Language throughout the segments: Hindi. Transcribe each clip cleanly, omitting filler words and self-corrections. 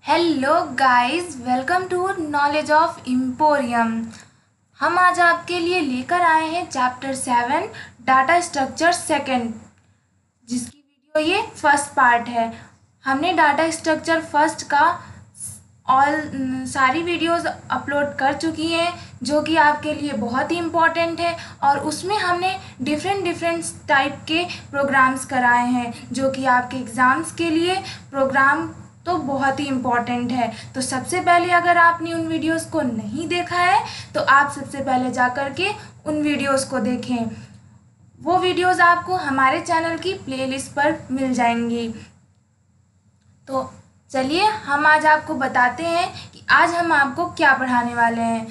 Hello guys, welcome to knowledge of emporium. हम आज आपके लिए लेकर आए हैं चैप्टर 7 डाटा स्ट्रक्चर सेकंड, जिसकी वीडियो ये फर्स्ट पार्ट है। हमने डाटा स्ट्रक्चर फर्स्ट का सारी वीडियोस अपलोड कर चुकी हैं, जो कि आपके लिए बहुत ही इम्पोर्टेंट है। और उसमें हमने डिफरेंट टाइप के प्रोग्राम्स कराए हैं, जो कि आपके एग्ज़ाम्स के लिए प्रोग्राम तो बहुत ही इम्पॉर्टेंट है। तो सबसे पहले अगर आपने उन वीडियोस को नहीं देखा है तो आप सबसे पहले जा कर के उन वीडियोस को देखें। वो वीडियोस आपको हमारे चैनल की प्लेलिस्ट पर मिल जाएंगी। तो चलिए हम आज आपको बताते हैं कि आज हम आपको क्या पढ़ाने वाले हैं।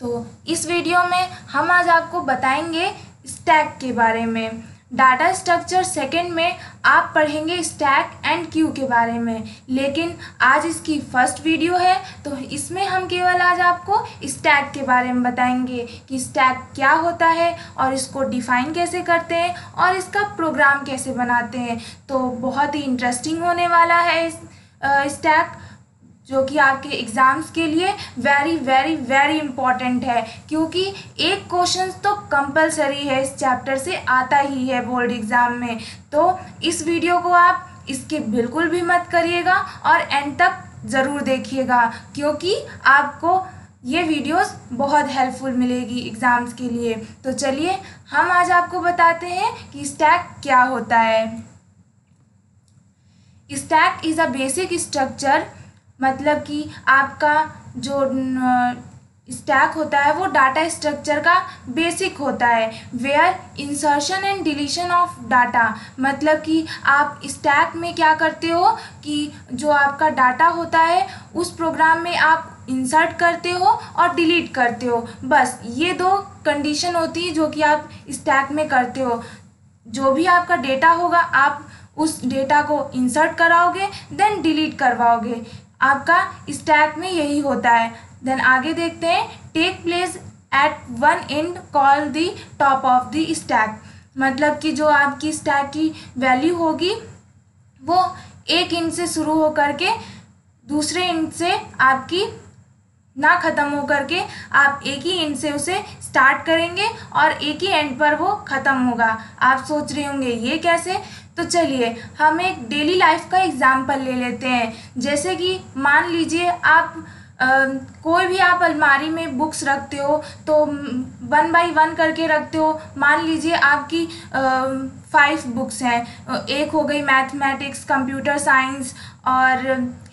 तो इस वीडियो में हम आज आपको बताएंगे स्टैक के बारे में। डाटा स्ट्रक्चर सेकंड में आप पढ़ेंगे स्टैक एंड क्यू के बारे में, लेकिन आज इसकी फर्स्ट वीडियो है तो इसमें हम केवल आज आपको स्टैक के बारे में बताएंगे कि स्टैक क्या होता है और इसको डिफ़ाइन कैसे करते हैं और इसका प्रोग्राम कैसे बनाते हैं। तो बहुत ही इंटरेस्टिंग होने वाला है स्टैक, जो कि आपके एग्ज़ाम्स के लिए वेरी वेरी वेरी इम्पॉर्टेंट है, क्योंकि एक क्वेश्चन तो कंपलसरी है, इस चैप्टर से आता ही है बोर्ड एग्ज़ाम में। तो इस वीडियो को आप इसके बिल्कुल भी मत करिएगा और एंड तक ज़रूर देखिएगा, क्योंकि आपको ये वीडियोस बहुत हेल्पफुल मिलेगी एग्ज़ाम्स के लिए। तो चलिए हम आज आपको बताते हैं कि स्टैक क्या होता है। Stack is a basic structure, मतलब कि आपका जो स्टैक होता है वो डाटा स्ट्रक्चर का बेसिक होता है। Where insertion and deletion of data, मतलब कि आप स्टैक में क्या करते हो कि जो आपका डाटा होता है उस प्रोग्राम में आप इंसर्ट करते हो और डिलीट करते हो। बस ये दो कंडीशन होती है जो कि आप स्टैक में करते हो। जो भी आपका डेटा होगा आप उस डेटा को इंसर्ट कराओगे, देन डिलीट करवाओगे। आपका स्टैक में यही होता है। देन आगे देखते हैं, take place at one end call the top of the stack, मतलब कि जो आपकी स्टैक की वैल्यू होगी वो एक इंच से शुरू होकर के दूसरे इंच से आपकी ना ख़त्म हो करके आप एक ही एंड से उसे स्टार्ट करेंगे और एक ही एंड पर वो ख़त्म होगा। आप सोच रहे होंगे ये कैसे? तो चलिए हम एक डेली लाइफ का एग्जांपल ले लेते हैं। जैसे कि मान लीजिए आप कोई भी आप अलमारी में बुक्स रखते हो तो 1 बाई 1 करके रखते हो। मान लीजिए आपकी 5 बुक्स हैं, एक हो गई मैथमेटिक्स, कंप्यूटर साइंस और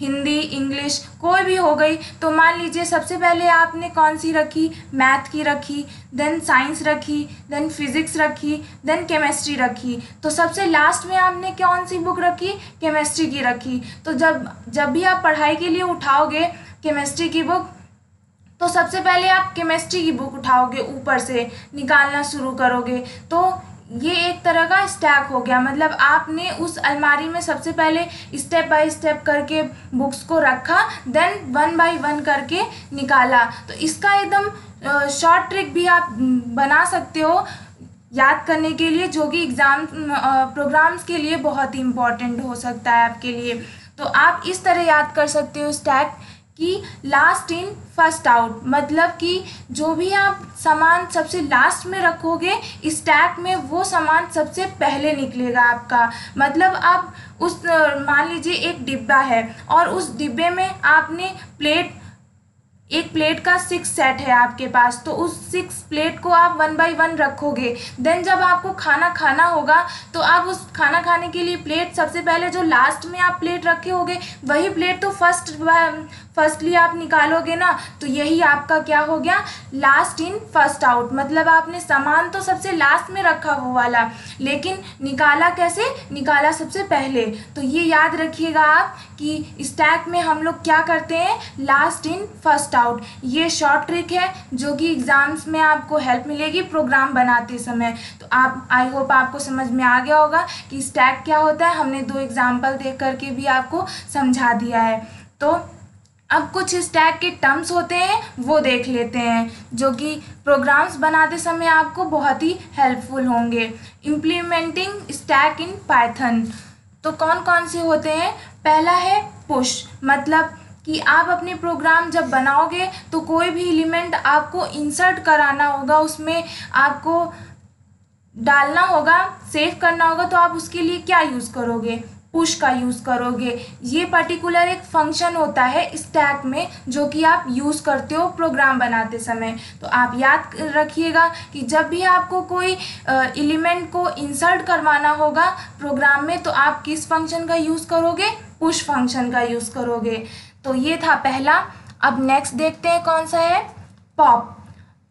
हिंदी, इंग्लिश, कोई भी हो गई। तो मान लीजिए सबसे पहले आपने कौन सी रखी, मैथ की रखी, देन साइंस रखी, देन फिज़िक्स रखी, देन केमिस्ट्री रखी। तो सबसे लास्ट में आपने कौन सी बुक रखी, केमिस्ट्री की रखी। तो जब भी आप पढ़ाई के लिए उठाओगे केमिस्ट्री की बुक, तो सबसे पहले आप केमिस्ट्री की बुक उठाओगे, ऊपर से निकालना शुरू करोगे। तो ये एक तरह का स्टैक हो गया, मतलब आपने उस अलमारी में सबसे पहले स्टेप बाय स्टेप करके बुक्स को रखा, देन 1 बाय 1 करके निकाला। तो इसका एकदम शॉर्ट ट्रिक भी आप बना सकते हो याद करने के लिए, जो कि एग्ज़ाम प्रोग्राम्स के लिए बहुत ही इम्पोर्टेंट हो सकता है आपके लिए। तो आप इस तरह याद कर सकते हो स्टैक कि लास्ट इन फर्स्ट आउट, मतलब कि जो भी आप सामान सबसे लास्ट में रखोगे स्टैक में वो सामान सबसे पहले निकलेगा आपका। मतलब आप उस मान लीजिए एक डिब्बा है और उस डिब्बे में आपने एक प्लेट का 6 सेट है आपके पास, तो उस 6 प्लेट को आप 1 बाई 1 रखोगे। देन जब आपको खाना खाना होगा तो आप उस खाना खाने के लिए प्लेट सबसे पहले जो लास्ट में आप प्लेट रखे होगे वही प्लेट तो फर्स्टली आप निकालोगे ना। तो यही आपका क्या हो गया, लास्ट इन फर्स्ट आउट। मतलब आपने सामान तो सबसे लास्ट में रखा वो वाला, लेकिन निकाला कैसे, निकाला सबसे पहले। तो ये याद रखिएगा आप कि स्टैक में हम लोग क्या करते हैं, लास्ट इन फर्स्ट आउट। ये शॉर्ट ट्रिक है जो कि एग्ज़ाम्स में आपको हेल्प मिलेगी प्रोग्राम बनाते समय। तो आप आई होप आपको समझ में आ गया होगा कि स्टैक क्या होता है। हमने 2 एग्जाम्पल देख करके भी आपको समझा दिया है। तो अब कुछ स्टैक के टर्म्स होते हैं वो देख लेते हैं, जो कि प्रोग्राम्स बनाते समय आपको बहुत ही हेल्पफुल होंगे। इम्प्लीमेंटिंग स्टैक इन पाइथन, तो कौन कौन से होते हैं? पहला है पुश, मतलब कि आप अपने प्रोग्राम जब बनाओगे तो कोई भी एलिमेंट आपको इंसर्ट कराना होगा, उसमें आपको डालना होगा, सेव करना होगा, तो आप उसके लिए क्या यूज़ करोगे? पुश का यूज़ करोगे। ये पर्टिकुलर एक फंक्शन होता है स्टैक में जो कि आप यूज़ करते हो प्रोग्राम बनाते समय। तो आप याद रखिएगा कि जब भी आपको कोई एलिमेंट को इंसर्ट करवाना होगा प्रोग्राम में तो आप किस फंक्शन का यूज़ करोगे? पुश फंक्शन का यूज़ करोगे। तो ये था पहला। अब नेक्स्ट देखते हैं कौन सा है, पॉप।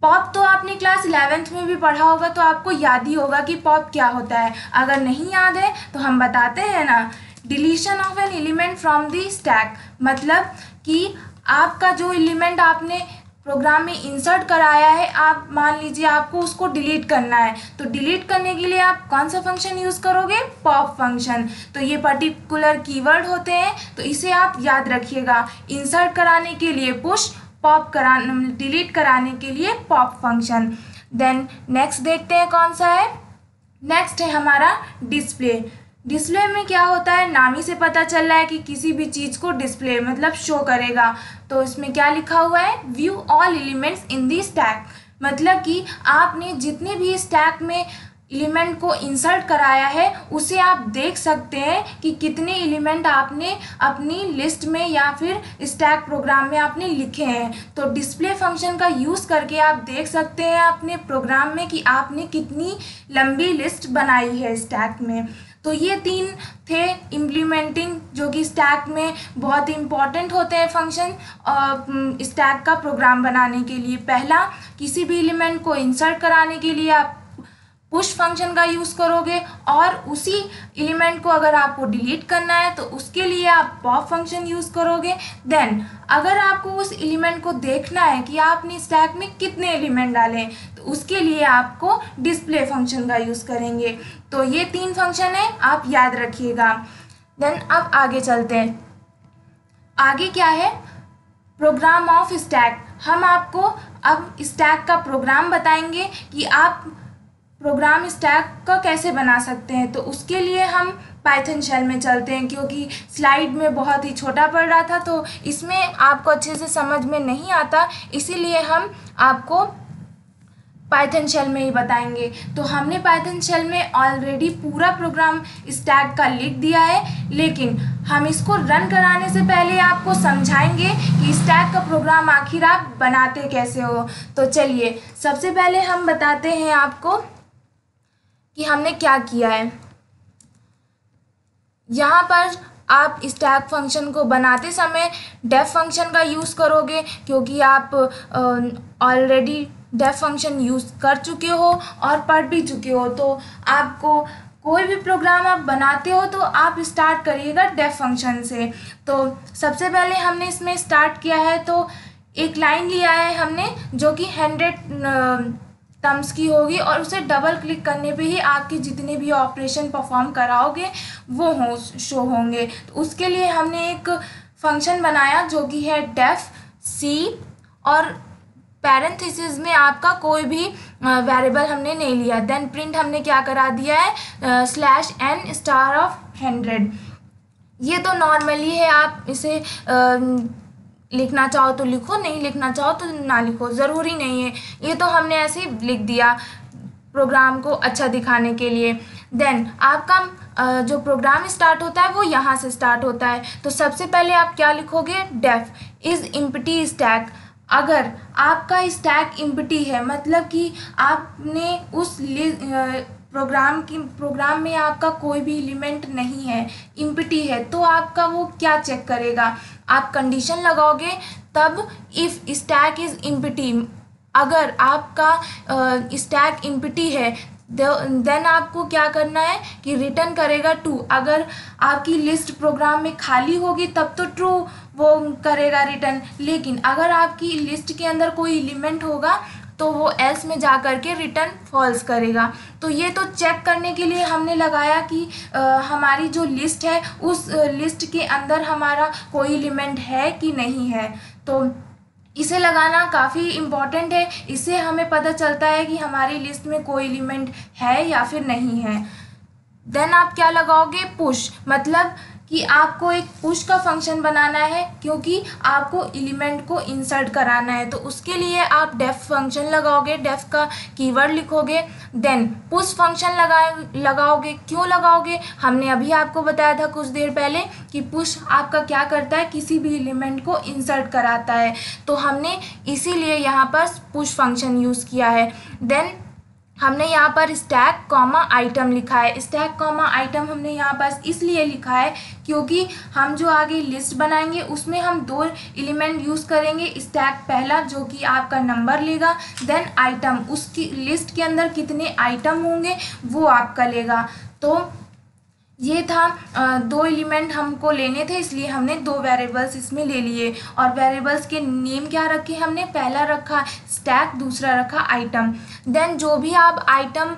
पॉप तो आपने क्लास 11th में भी पढ़ा होगा, तो आपको याद ही होगा कि पॉप क्या होता है। अगर नहीं याद है तो हम बताते हैं ना, deletion of an element from the stack, मतलब कि आपका जो एलिमेंट आपने प्रोग्राम में इंसर्ट कराया है, आप मान लीजिए आपको उसको डिलीट करना है, तो डिलीट करने के लिए आप कौन सा फंक्शन यूज़ करोगे? Pop function. तो ये पर्टिकुलर कीवर्ड होते हैं, तो इसे आप याद रखिएगा। इंसर्ट कराने के लिए पुश, पॉप कराने डिलीट कराने के लिए पॉप फंक्शन। देन नेक्स्ट देखते हैं कौन सा है, नेक्स्ट है हमारा डिस्प्ले। डिस्प्ले में क्या होता है, नाम ही से पता चल रहा है कि किसी भी चीज़ को डिस्प्ले मतलब शो करेगा। तो इसमें क्या लिखा हुआ है, view all elements in the stack, मतलब कि आपने जितने भी स्टैक में एलिमेंट को इंसर्ट कराया है उसे आप देख सकते हैं कि कितने एलिमेंट आपने अपनी लिस्ट में या फिर स्टैक प्रोग्राम में आपने लिखे हैं। तो डिस्प्ले फंक्शन का यूज़ करके आप देख सकते हैं अपने प्रोग्राम में कि आपने कितनी लंबी लिस्ट बनाई है स्टैक में। तो ये 3 थे इम्प्लीमेंटिंग जो कि स्टैक में बहुत इंपॉर्टेंट होते हैं फंक्शन स्टैक का प्रोग्राम बनाने के लिए। पहला, किसी भी एलिमेंट को इंसर्ट कराने के लिए आप पुश फंक्शन का यूज़ करोगे, और उसी एलिमेंट को अगर आपको डिलीट करना है तो उसके लिए आप पॉप फंक्शन यूज़ करोगे। देन अगर आपको उस एलिमेंट को देखना है कि आपने स्टैक में कितने एलिमेंट डाले हैं तो उसके लिए आपको डिस्प्ले फंक्शन का यूज़ करेंगे। तो ये 3 फंक्शन है, आप याद रखिएगा। देन अब आगे चलते हैं। आगे क्या है, प्रोग्राम ऑफ स्टैक। हम आपको अब स्टैक का प्रोग्राम बताएंगे कि आप प्रोग्राम स्टैक का कैसे बना सकते हैं। तो उसके लिए हम पाइथन शेल में चलते हैं, क्योंकि स्लाइड में बहुत ही छोटा पड़ रहा था तो इसमें आपको अच्छे से समझ में नहीं आता, इसीलिए हम आपको पाइथन शेल में ही बताएंगे। तो हमने पाइथन शेल में ऑलरेडी पूरा प्रोग्राम स्टैक का लिख दिया है, लेकिन हम इसको रन कराने से पहले आपको समझाएंगे कि स्टैक का प्रोग्राम आखिर आप बनाते कैसे हो। तो चलिए सबसे पहले हम बताते हैं आपको कि हमने क्या किया है। यहाँ पर आप स्टैक फंक्शन को बनाते समय डेफ फंक्शन का यूज़ करोगे, क्योंकि आप ऑलरेडी डेफ फंक्शन यूज़ कर चुके हो और पढ़ भी चुके हो। तो आपको कोई भी प्रोग्राम आप बनाते हो तो आप स्टार्ट करिएगा डेफ फंक्शन से। तो सबसे पहले हमने इसमें स्टार्ट किया है, तो एक लाइन लिया है हमने जो कि 100 टर्म्स की होगी, और उसे डबल क्लिक करने पे ही आपके जितने भी ऑपरेशन परफॉर्म कराओगे वो शो होंगे। तो उसके लिए हमने एक फंक्शन बनाया जो कि है डेफ सी, और पैरेंथेसिस में आपका कोई भी वेरिएबल हमने नहीं लिया। देन प्रिंट हमने क्या करा दिया है, /n स्टार ऑफ 100। ये तो नॉर्मली है, आप इसे लिखना चाहो तो लिखो, नहीं लिखना चाहो तो ना लिखो, ज़रूरी नहीं है। ये तो हमने ऐसे ही लिख दिया प्रोग्राम को अच्छा दिखाने के लिए। देन आपका जो प्रोग्राम स्टार्ट होता है वो यहाँ से स्टार्ट होता है। तो सबसे पहले आप क्या लिखोगे, डेफ इज़ एम्प्टी स्टैक। अगर आपका स्टैक एम्प्टी है, मतलब कि आपने उस प्रोग्राम में आपका कोई भी एलिमेंट नहीं है, एम्प्टी है, तो आपका वो क्या चेक करेगा, आप कंडीशन लगाओगे तब इफ़ स्टैक इज़ एम्प्टी। अगर आपका स्टैक एम्प्टी है देन आपको क्या करना है कि रिटर्न करेगा ट्रू। अगर आपकी लिस्ट प्रोग्राम में खाली होगी तब तो ट्रू वो करेगा रिटर्न, लेकिन अगर आपकी लिस्ट के अंदर कोई एलिमेंट होगा तो वो एल्स में जा कर के रिटर्न फॉल्स करेगा। तो ये तो चेक करने के लिए हमने लगाया कि हमारी जो लिस्ट है उस लिस्ट के अंदर हमारा कोई एलिमेंट है कि नहीं है। तो इसे लगाना काफ़ी इम्पॉर्टेंट है, इससे हमें पता चलता है कि हमारी लिस्ट में कोई एलिमेंट है या फिर नहीं है। देन आप क्या लगाओगे, पुश, मतलब कि आपको एक पुश का फंक्शन बनाना है, क्योंकि आपको एलिमेंट को इंसर्ट कराना है। तो उसके लिए आप डेफ फंक्शन लगाओगे, डेफ का कीवर्ड लिखोगे, देन पुश फंक्शन लगाओगे। क्यों लगाओगे? हमने अभी आपको बताया था कुछ देर पहले कि पुश आपका क्या करता है, किसी भी एलिमेंट को इंसर्ट कराता है। तो हमने इसीलिए यहाँ पर पुश फंक्शन यूज़ किया है। देन हमने यहाँ पर स्टैक कॉमा आइटम लिखा है। स्टैक कॉमा आइटम हमने यहाँ पर इसलिए लिखा है क्योंकि हम जो आगे लिस्ट बनाएंगे उसमें हम 2 एलिमेंट यूज़ करेंगे। स्टैक पहला जो कि आपका नंबर लेगा, देन आइटम उसकी लिस्ट के अंदर कितने आइटम होंगे वो आपका लेगा। तो ये था 2 एलिमेंट हमको लेने थे, इसलिए हमने 2 वेरिएबल्स इसमें ले लिए। और वेरिएबल्स के नेम क्या रखे हमने? पहला रखा स्टैक, दूसरा रखा आइटम। देन जो भी आप आइटम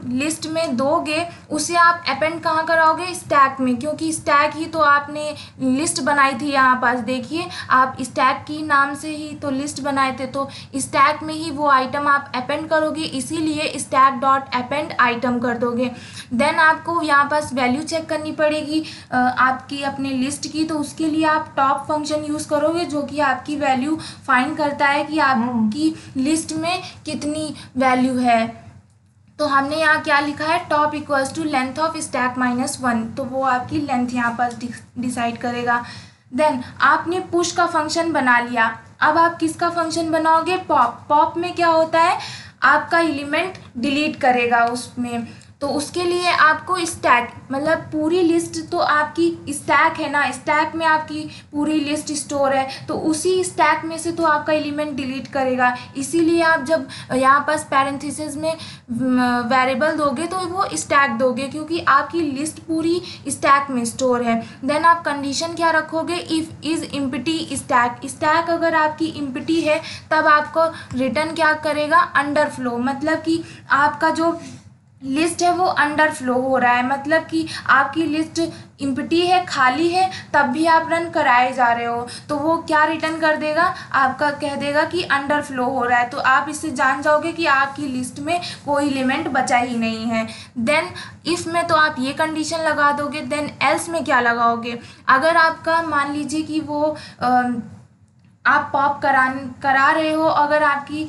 लिस्ट में दोगे उसे आप अपेंड कहाँ कराओगे? स्टैक में, क्योंकि स्टैक ही तो आपने लिस्ट बनाई थी। यहाँ पास देखिए, आप स्टैक की नाम से ही तो लिस्ट बनाए थे, तो स्टैक में ही वो आइटम आप अपेंड करोगे, इसीलिए स्टैक डॉट अपेंड आइटम कर दोगे। देन आपको यहाँ पास वैल्यू चेक करनी पड़ेगी आपकी अपने लिस्ट की, तो उसके लिए आप टॉप फंक्शन यूज़ करोगे जो कि आपकी वैल्यू फाइंड करता है कि आपकी लिस्ट में कितनी वैल्यू है। तो हमने यहाँ क्या लिखा है? Top equals to length of stack -1, तो वो आपकी लेंथ यहाँ पर डिसाइड करेगा। देन आपने पुश का फंक्शन बना लिया। अब आप किसका फंक्शन बनाओगे? पॉप। पॉप में क्या होता है? आपका एलिमेंट डिलीट करेगा उसमें। तो उसके लिए आपको स्टैक, मतलब पूरी लिस्ट तो आपकी स्टैक है ना, स्टैक में आपकी पूरी लिस्ट स्टोर है, तो उसी स्टैक में से तो आपका एलिमेंट डिलीट करेगा। इसीलिए आप जब यहाँ पास पैरेंथेसिस में वेरिएबल दोगे तो वो स्टैक दोगे, क्योंकि आपकी लिस्ट पूरी स्टैक में स्टोर है। देन आप कंडीशन क्या रखोगे? If is empty stack. Stack अगर आपकी इम्पटी है तब आपको रिटर्न क्या करेगा? अंडरफ्लो, मतलब कि आपका जो लिस्ट है वो अंडरफ्लो हो रहा है, मतलब कि आपकी लिस्ट इम्पटी है, खाली है, तब भी आप रन कराए जा रहे हो, तो वो क्या रिटर्न कर देगा? आपका कह देगा कि अंडरफ्लो हो रहा है। तो आप इससे जान जाओगे कि आपकी लिस्ट में कोई एलिमेंट बचा ही नहीं है। देन इफ़ में तो आप ये कंडीशन लगा दोगे। देन एल्स में क्या लगाओगे? अगर आपका मान लीजिए कि वो आप पॉप करा रहे हो, अगर आपकी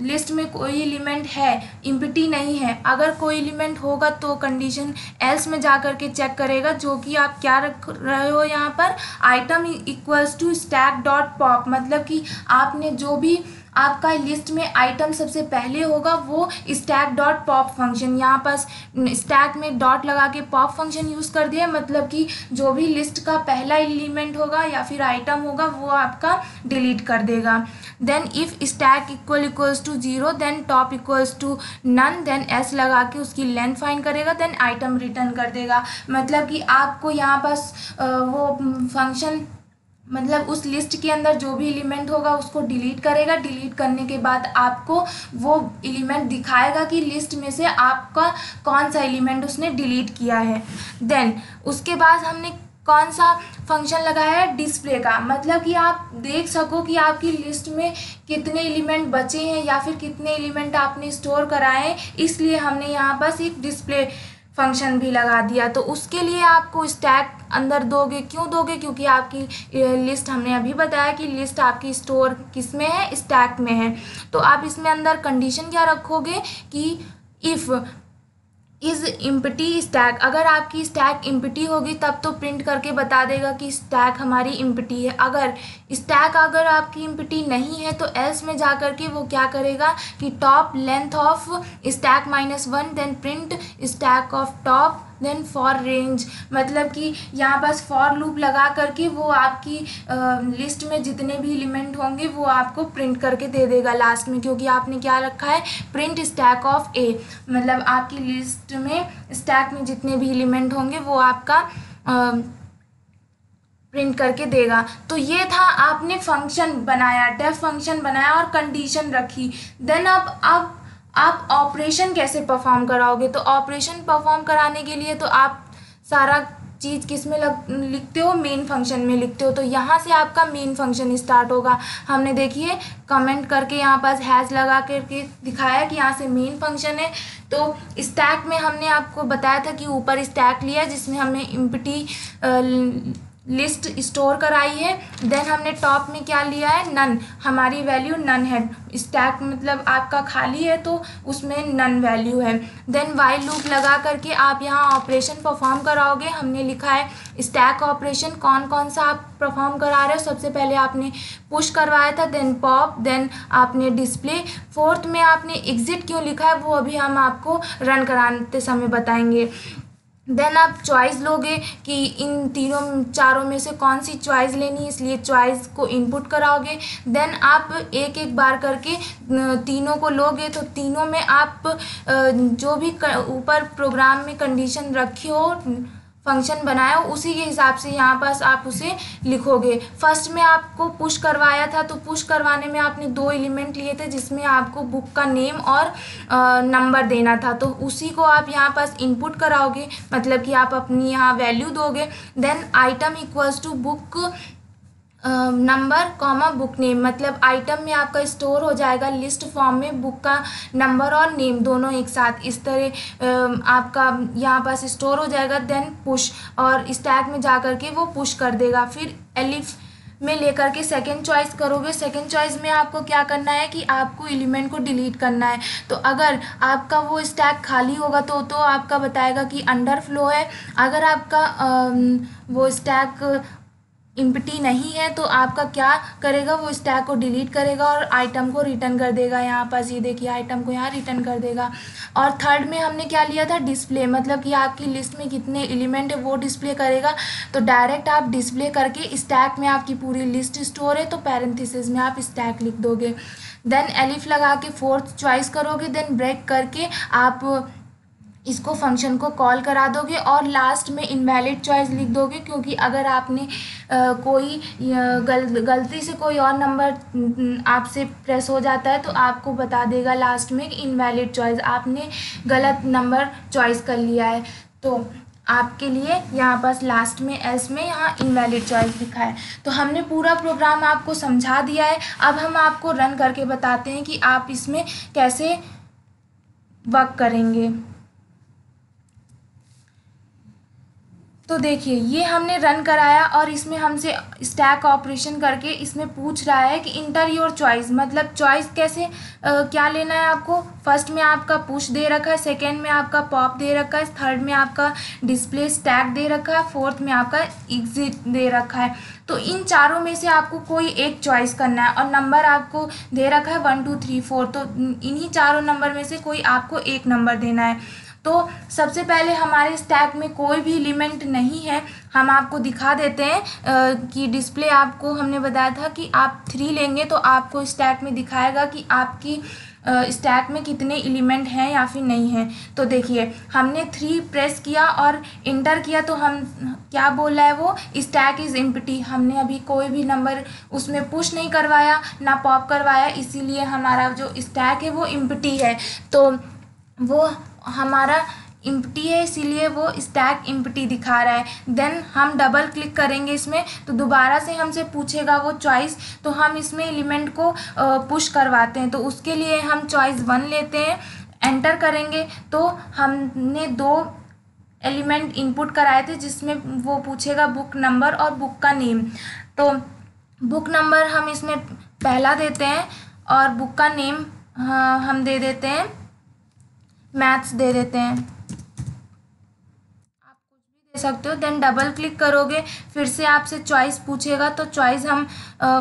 लिस्ट में कोई एलिमेंट है, इम्पटी नहीं है, अगर कोई एलिमेंट होगा तो कंडीशन एल्स में जा कर के चेक करेगा, जो कि आप क्या रख रहे हो यहाँ पर? Item equals to stack dot pop, मतलब कि आपने जो भी आपका लिस्ट में आइटम सबसे पहले होगा वो स्टैक डॉट पॉप फंक्शन, यहाँ पर स्टैक में डॉट लगा के पॉप फंक्शन यूज़ कर दिया, मतलब कि जो भी लिस्ट का पहला एलिमेंट होगा या फिर आइटम होगा वो आपका डिलीट कर देगा। Then if stack equals to 0, then top equals to none, then S लगा के उसकी लेंथ फाइंड करेगा, देन आइटम रिटर्न कर देगा। मतलब कि आपको यहाँ पास वो फंक्शन, मतलब उस लिस्ट के अंदर जो भी एलिमेंट होगा उसको डिलीट करेगा। डिलीट करने के बाद आपको वो एलिमेंट दिखाएगा कि लिस्ट में से आपका कौन सा एलिमेंट उसने डिलीट किया है। देन उसके बाद हमने कौन सा फंक्शन लगाया है? डिस्प्ले का, मतलब कि आप देख सको कि आपकी लिस्ट में कितने एलिमेंट बचे हैं या फिर कितने एलिमेंट आपने स्टोर कराए हैं, इसलिए हमने यहाँ पर एक डिस्प्ले फंक्शन भी लगा दिया। तो उसके लिए आपको स्टैक अंदर दोगे। क्यों दोगे? क्योंकि आपकी लिस्ट, हमने अभी बताया कि लिस्ट आपकी स्टोर किस में है? स्टैक में है। तो आप इसमें अंदर कंडीशन क्या रखोगे कि इफ़ इज़ इम्पटी स्टैक, अगर आपकी स्टैक इम्पटी होगी तब तो प्रिंट करके बता देगा कि स्टैक हमारी इम्पटी है। अगर स्टैक अगर आपकी इम्पटी नहीं है तो एल्स में जा कर के वो क्या करेगा कि top length of stack -1, then print stack of top, then for range, मतलब कि यहाँ पास फॉर लूप लगा करके वो आपकी लिस्ट में जितने भी एलिमेंट होंगे वो आपको प्रिंट करके दे देगा लास्ट में, क्योंकि आपने क्या रखा है? प्रिंट स्टैक ऑफ ए, मतलब आपकी लिस्ट में स्टैक में जितने भी एलिमेंट होंगे वो आपका प्रिंट करके देगा। तो ये था, आपने फंक्शन बनाया, डेफ फंक्शन बनाया और कंडीशन रखी। देन अब आप ऑपरेशन कैसे परफॉर्म कराओगे? तो ऑपरेशन परफॉर्म कराने के लिए तो आप सारा चीज़ किस में लिखते हो, मेन फंक्शन में लिखते हो। तो यहाँ से आपका मेन फंक्शन स्टार्ट होगा। हमने देखिए कमेंट करके यहाँ पास हैश लगा करके दिखाया कि यहाँ से मेन फंक्शन है। तो स्टैक में हमने आपको बताया था कि ऊपर स्टैक लिया जिसमें हमने एम्प्टी लिस्ट स्टोर कराई है। देन हमने टॉप में क्या लिया है, नन, हमारी वैल्यू नन है। स्टैक मतलब आपका खाली है तो उसमें नन वैल्यू है। देन वाइल लूप लगा करके आप यहाँ ऑपरेशन परफॉर्म कराओगे। हमने लिखा है स्टैक ऑपरेशन, कौन कौन सा आप परफॉर्म करा रहे हो। सबसे पहले आपने पुश करवाया था, देन पॉप, देन आपने डिस्प्ले। फोर्थ में आपने एग्जिट क्यों लिखा है वो अभी हम आपको रन कराते समय बताएंगे। देन आप चॉइस लोगे कि इन तीनों चारों में से कौन सी चॉइस लेनी है, इसलिए चॉइस को इनपुट कराओगे। देन आप एक एक बार करके तीनों को लोगे। तो तीनों में आप जो भी ऊपर प्रोग्राम में कंडीशन रखी हो, फंक्शन बनाया हो, उसी के हिसाब से यहाँ पास आप उसे लिखोगे। फर्स्ट में आपको पुश करवाया था तो पुश करवाने में आपने 2 एलिमेंट लिए थे जिसमें आपको बुक का नेम और नंबर देना था। तो उसी को आप यहाँ पास इनपुट कराओगे, मतलब कि आप अपनी यहाँ वैल्यू दोगे। Then item equals to book number comma book name, मतलब आइटम में आपका स्टोर हो जाएगा लिस्ट फॉर्म में बुक का नंबर और नेम दोनों एक साथ। इस तरह आपका यहाँ पास स्टोर हो जाएगा। देन पुश, और स्टैक में जा कर के वो पुश कर देगा। फिर एलिफ में लेकर के सेकेंड चॉइस करोगे। सेकेंड चॉइस में आपको क्या करना है कि आपको एलिमेंट को डिलीट करना है। तो अगर आपका वो स्टैक खाली होगा तो आपका बताएगा कि अंडर फ्लो है। अगर आपका वो स्टैक एम्प्टी नहीं है तो आपका क्या करेगा, वो स्टैक को डिलीट करेगा और आइटम को रिटर्न कर देगा। यहाँ पास ये देखिए आइटम को यहाँ रिटर्न कर देगा। और थर्ड में हमने क्या लिया था, डिस्प्ले, मतलब कि आपकी लिस्ट में कितने एलिमेंट है वो डिस्प्ले करेगा। तो डायरेक्ट आप डिस्प्ले करके स्टैक में आपकी पूरी लिस्ट स्टोर है तो पैरेंथेसिस में आप स्टैक लिख दोगे। देन एलिफ लगा के फोर्थ चॉइस करोगे। देन ब्रेक करके आप इसको फंक्शन को कॉल करा दोगे और लास्ट में इनवैलिड चॉइस लिख दोगे, क्योंकि अगर आपने कोई गलती से कोई और नंबर आपसे प्रेस हो जाता है तो आपको बता देगा लास्ट में कि इनवैलिड चॉइस, आपने गलत नंबर चॉइस कर लिया है। तो आपके लिए यहाँ पास लास्ट में एस में यहाँ इनवैलिड चॉइस लिखा है। तो हमने पूरा प्रोग्राम आपको समझा दिया है। अब हम आपको रन करके बताते हैं कि आप इसमें कैसे वर्क करेंगे। तो देखिए ये हमने रन कराया और इसमें हमसे स्टैक ऑपरेशन करके इसमें पूछ रहा है कि इंटर योर चॉइस, मतलब चॉइस कैसे क्या लेना है आपको। फर्स्ट में आपका पुश दे रखा है, सेकेंड में आपका पॉप दे रखा है, थर्ड में आपका डिस्प्ले स्टैक दे रखा है, फोर्थ में आपका एग्जिट दे रखा है। तो इन चारों में से आपको कोई एक चॉइस करना है और नंबर आपको दे रखा है 1 2 3 4। तो इन्हीं चारों नंबर में से कोई आपको एक नंबर देना है। तो सबसे पहले हमारे स्टैक में कोई भी एलिमेंट नहीं है, हम आपको दिखा देते हैं कि डिस्प्ले आपको हमने बताया था कि आप 3 लेंगे तो आपको स्टैक में दिखाएगा कि आपकी स्टैक में कितने एलिमेंट हैं या फिर नहीं हैं। तो देखिए हमने 3 प्रेस किया और इंटर किया तो हम क्या बोल रहा है वो, स्टैक इज़ एम्प्टी। हमने अभी कोई भी नंबर उसमें पुश नहीं करवाया ना पॉप करवाया, इसीलिए हमारा जो स्टैक है वो एम्प्टी है। तो वो हमारा एम्प्टी है इसीलिए वो स्टैक एम्प्टी दिखा रहा है। देन हम डबल क्लिक करेंगे इसमें तो दोबारा से हमसे पूछेगा वो चॉइस, तो हम इसमें एलिमेंट को पुश करवाते हैं। तो उसके लिए हम चॉइस 1 लेते हैं, एंटर करेंगे तो हमने 2 एलिमेंट इनपुट कराए थे जिसमें वो पूछेगा बुक नंबर और बुक का नेम। तो बुक नंबर हम इसमें पहला देते हैं और बुक का नेम हम दे देते हैं मैथ्स दे देते हैं, आप कुछ भी दे सकते हो। देन डबल क्लिक करोगे, फिर से आपसे चॉइस पूछेगा तो चॉइस हम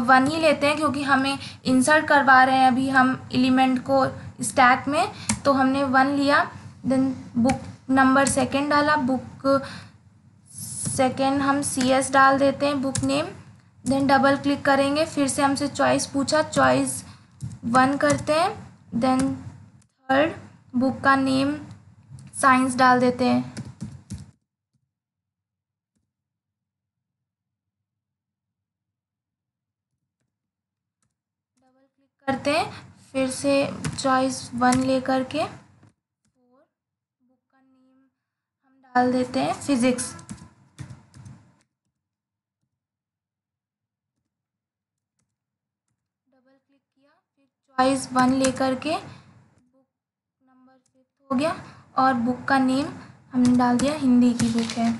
1 ही लेते हैं क्योंकि हमें इंसर्ट करवा रहे हैं अभी हम एलिमेंट को स्टैक में, तो हमने 1 लिया। देन बुक नंबर सेकेंड डाला, बुक सेकेंड हम CS डाल देते हैं, book name. Then double click करेंगे, फिर से हमसे चॉइस पूछा, चॉइस 1 करते हैं। देन थर्ड बुक का नेम साइंस डाल देते हैं। डबल क्लिक करते हैं, फिर से चॉइस 1 लेकर के बुक का नेम हम डाल देते हैं फिजिक्स। चॉइस 1 लेकर के बुक नंबर 5 हो गया और बुक का नेम हमने डाल दिया हिंदी की बुक है।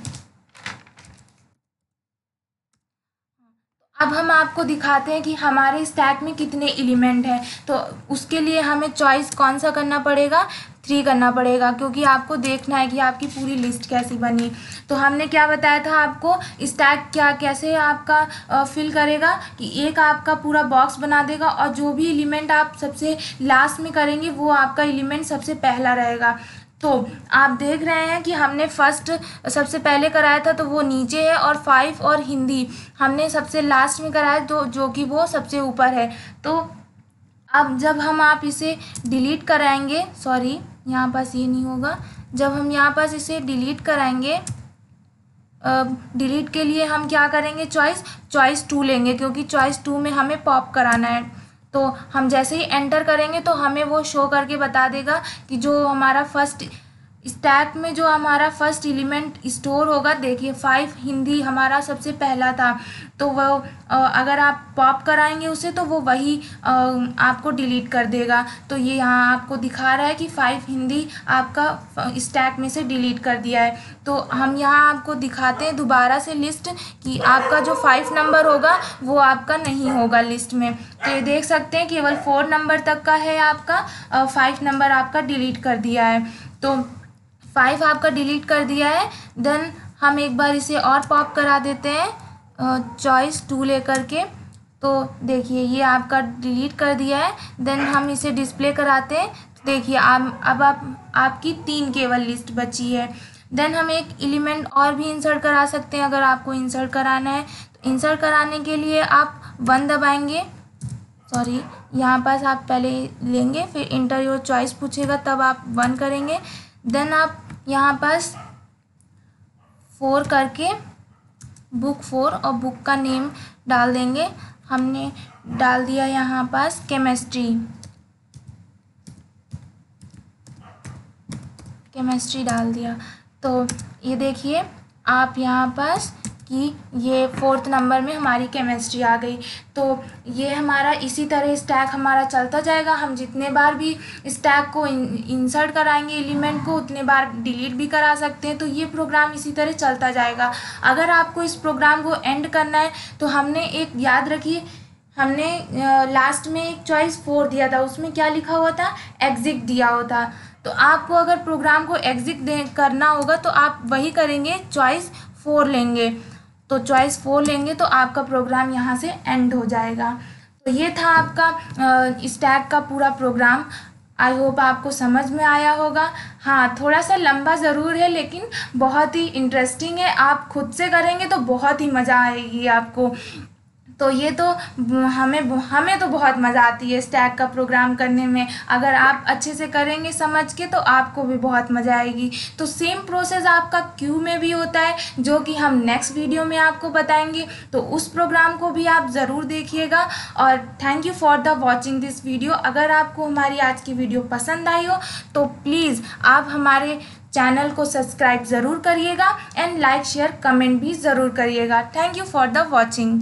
अब हम आपको दिखाते हैं कि हमारे स्टैक में कितने एलिमेंट हैं। तो उसके लिए हमें चॉइस कौन सा करना पड़ेगा, 3 करना पड़ेगा, क्योंकि आपको देखना है कि आपकी पूरी लिस्ट कैसी बनी। तो हमने क्या बताया था आपको, स्टैक क्या कैसे आपका फिल करेगा कि एक आपका पूरा बॉक्स बना देगा और जो भी एलिमेंट आप सबसे लास्ट में करेंगे वो आपका एलिमेंट सबसे पहला रहेगा। तो आप देख रहे हैं कि हमने फर्स्ट सबसे पहले कराया था तो वो नीचे है, और 5 और हिंदी हमने सबसे लास्ट में कराया तो जो कि वो सबसे ऊपर है। तो अब जब हम आप इसे डिलीट कराएंगे, सॉरी यहाँ पास ये नहीं होगा, जब हम यहाँ पास इसे डिलीट कराएंगे, डिलीट के लिए हम क्या करेंगे, चॉइस 2 लेंगे, क्योंकि चॉइस 2 में हमें पॉप कराना है। तो हम जैसे ही एंटर करेंगे तो हमें वो शो करके बता देगा कि जो हमारा फर्स्ट स्टैक में जो हमारा फर्स्ट एलिमेंट स्टोर होगा, देखिए 5 हिंदी हमारा सबसे पहला था, तो वो अगर आप पॉप कराएंगे उसे तो वो वही आपको डिलीट कर देगा। तो ये यहाँ आपको दिखा रहा है कि 5 हिंदी आपका स्टैक में से डिलीट कर दिया है। तो हम यहाँ आपको दिखाते हैं दोबारा से लिस्ट कि आपका जो 5 नंबर होगा वो आपका नहीं होगा लिस्ट में। तो ये देख सकते हैं केवल 4 नंबर तक का है आपका, 5 नंबर आपका डिलीट कर दिया है। तो 5 आपका डिलीट कर दिया है। देन हम एक बार इसे और पॉप करा देते हैं चॉइस 2 लेकर के। तो देखिए ये आपका डिलीट कर दिया है। देन हम इसे डिस्प्ले कराते हैं, देखिए अब आपकी 3 केवल लिस्ट बची है। देन हम एक एलिमेंट और भी इंसर्ट करा सकते हैं अगर आपको इंसर्ट कराना है। तो इंसर्ट कराने के लिए आप 1 दबाएंगे, सॉरी यहाँ पास आप पहले लेंगे, फिर इंटर योर चॉइस पूछेगा तब आप 1 करेंगे। देन आप यहाँ पास 4 करके बुक 4 और बुक का नेम डाल देंगे। हमने डाल दिया यहाँ पास केमिस्ट्री डाल दिया। तो ये देखिए आप यहाँ पास कि ये 4th नंबर में हमारी केमिस्ट्री आ गई। तो ये हमारा इसी तरह स्टैक हमारा चलता जाएगा। हम जितने बार भी स्टैक को इंसर्ट कराएंगे एलिमेंट को उतने बार डिलीट भी करा सकते हैं। तो ये प्रोग्राम इसी तरह चलता जाएगा। अगर आपको इस प्रोग्राम को एंड करना है तो हमने एक याद रखिए, हमने लास्ट में एक चॉइस 4 दिया था, उसमें क्या लिखा हुआ था, एग्जिट दिया होता। तो आपको अगर प्रोग्राम को एग्जिट करना होगा तो आप वही करेंगे, चॉइस 4 लेंगे। तो चॉइस 4 लेंगे तो आपका प्रोग्राम यहाँ से एंड हो जाएगा। तो ये था आपका स्टैक का पूरा प्रोग्राम। आई होप आपको समझ में आया होगा। हाँ, थोड़ा सा लंबा ज़रूर है लेकिन बहुत ही इंटरेस्टिंग है। आप खुद से करेंगे तो बहुत ही मज़ा आएगी आपको। तो ये तो हमें तो बहुत मज़ा आती है स्टैक का प्रोग्राम करने में। अगर आप अच्छे से करेंगे समझ के तो आपको भी बहुत मज़ा आएगी। तो सेम प्रोसेस आपका क्यू में भी होता है, जो कि हम नेक्स्ट वीडियो में आपको बताएंगे। तो उस प्रोग्राम को भी आप ज़रूर देखिएगा। और thank you for the watching this video. अगर आपको हमारी आज की वीडियो पसंद आई हो तो प्लीज़ आप हमारे चैनल को सब्सक्राइब ज़रूर करिएगा एंड लाइक शेयर कमेंट भी ज़रूर करिएगा। Thank you for the watching.